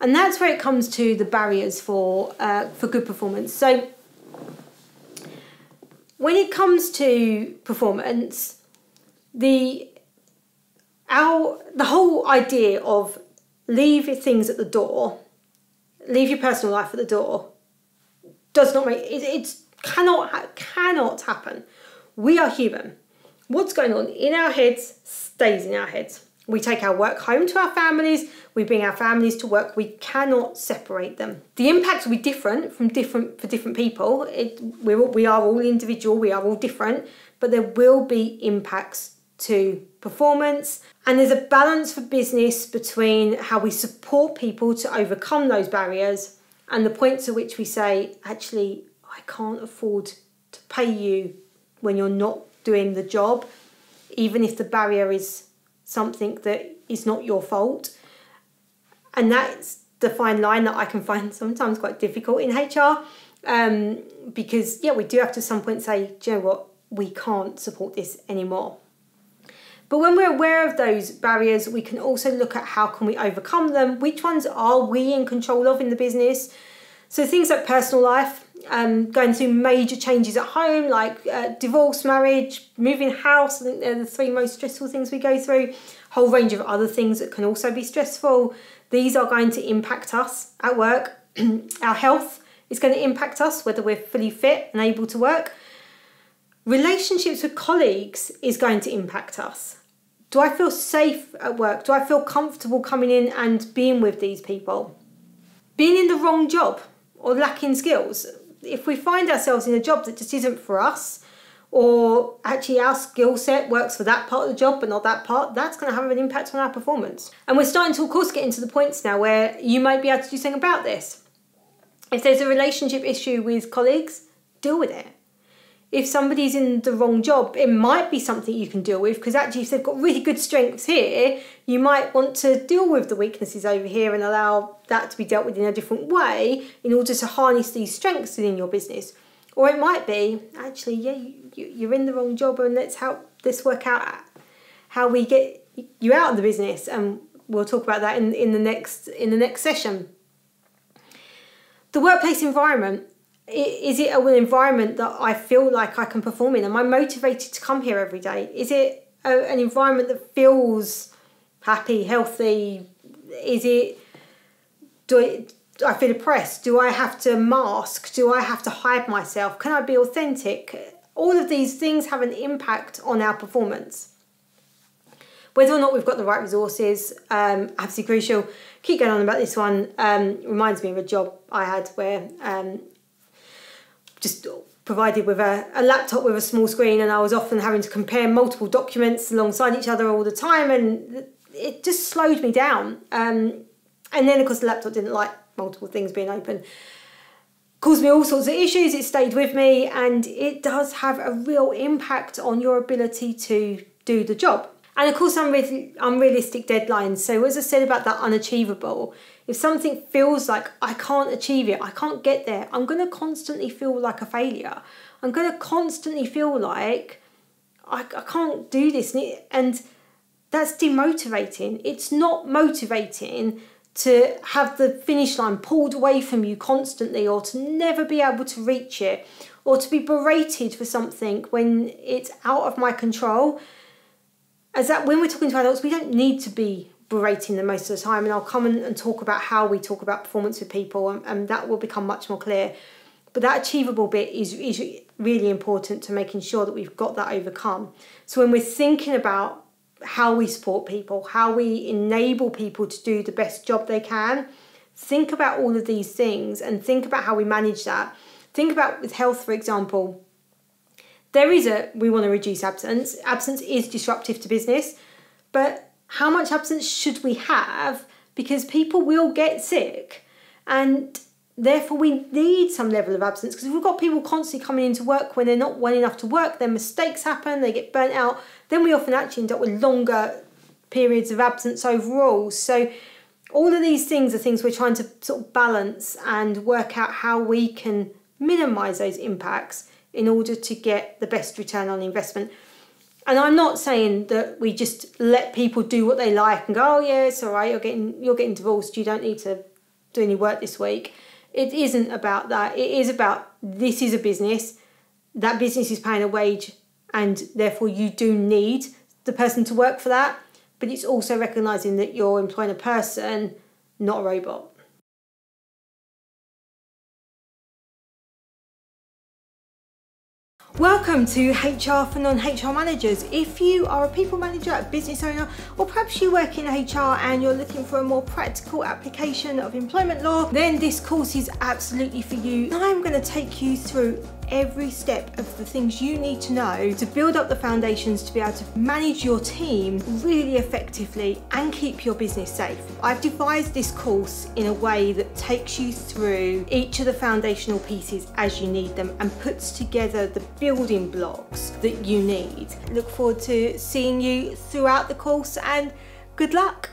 And that's where it comes to the barriers for good performance. So when it comes to performance, the whole idea of leave your things at the door, leave your personal life at the door, does not make it cannot happen. We are human. What's going on in our heads stays in our heads. We take our work home to our families. We bring our families to work. We cannot separate them. The impacts will be different for different people. We are all individual. We are all different, but there will be impacts to performance. And there's a balance for business between how we support people to overcome those barriers and the points at which we say, actually, I can't afford to pay you when you're not doing the job, even if the barrier is something that is not your fault. And that's the fine line that I can find sometimes quite difficult in HR, because we do have to at some point say, do you know what, we can't support this anymore. But when we're aware of those barriers, we can also look at how can we overcome them, which ones are we in control of in the business. So things like personal life, going through major changes at home, like divorce, marriage, moving house. I think they're the three most stressful things we go through. A whole range of other things that can also be stressful. These are going to impact us at work. Our health is going to impact us, whether we're fully fit and able to work. Relationships with colleagues is going to impact us. Do I feel safe at work? Do I feel comfortable coming in and being with these people? Being in the wrong job or lacking skills. If we find ourselves in a job that just isn't for us, or actually our skill set works for that part of the job but not that part, that's going to have an impact on our performance. And we're starting to, of course, get into the points now where you might be able to do something about this. If there's a relationship issue with colleagues, deal with it. If somebody's in the wrong job, it might be something you can deal with, because actually if they've got really good strengths here, you might want to deal with the weaknesses over here and allow that to be dealt with in a different way in order to harness these strengths within your business. Or it might be, actually, you're in the wrong job, and let's help this work out how we get you out of the business. And we'll talk about that in the next session. The workplace environment. Is it an environment that I feel like I can perform in? Am I motivated to come here every day? Is it an environment that feels happy, healthy? Do I feel oppressed? Do I have to mask? Do I have to hide myself? Can I be authentic? All of these things have an impact on our performance. Whether or not we've got the right resources, absolutely crucial. Keep going on about this one. Reminds me of a job I had where just provided with a laptop with a small screen, and I was often having to compare multiple documents alongside each other all the time, and it just slowed me down. And then, of course, the laptop didn't like multiple things being open. Caused me all sorts of issues. It stayed with me, and it does have a real impact on your ability to do the job. And of course, unrealistic deadlines. So as I said about that unachievable, if something feels like I can't achieve it, I can't get there, I'm going to constantly feel like a failure. I'm going to constantly feel like I can't do this. And that's demotivating. It's not motivating to have the finish line pulled away from you constantly, or to never be able to reach it, or to be berated for something when it's out of my control. As that, when we're talking to adults, we don't need to be berating them most of the time, and I'll come and talk about how we talk about performance with people, and that will become much more clear. But that achievable bit is really important to making sure that we've got that overcome. So when we're thinking about how we support people, how we enable people to do the best job they can, think about all of these things and think about how we manage that. Think about with health, for example. We want to reduce absence. Absence is disruptive to business, but how much absence should we have? Because people will get sick, and therefore we need some level of absence. Because if we've got people constantly coming into work when they're not well enough to work, then mistakes happen, they get burnt out, then we often actually end up with longer periods of absence overall. So all of these things are things we're trying to sort of balance and work out how we can minimise those impacts in order to get the best return on investment. And I'm not saying that we just let people do what they like and go, oh yeah, it's all right, you're getting divorced, you don't need to do any work this week. It isn't about that. It is about, this is a business. That business is paying a wage, and therefore you do need the person to work for that. But it's also recognising that you're employing a person, not a robot. Welcome to HR for non-HR managers. If you are a people manager, a business owner, or perhaps you work in HR and you're looking for a more practical application of employment law, then this course is absolutely for you. I'm going to take you through every step of the things you need to know to build up the foundations to be able to manage your team really effectively and keep your business safe. I've devised this course in a way that takes you through each of the foundational pieces as you need them and puts together the building blocks that you need. Look forward to seeing you throughout the course, and good luck.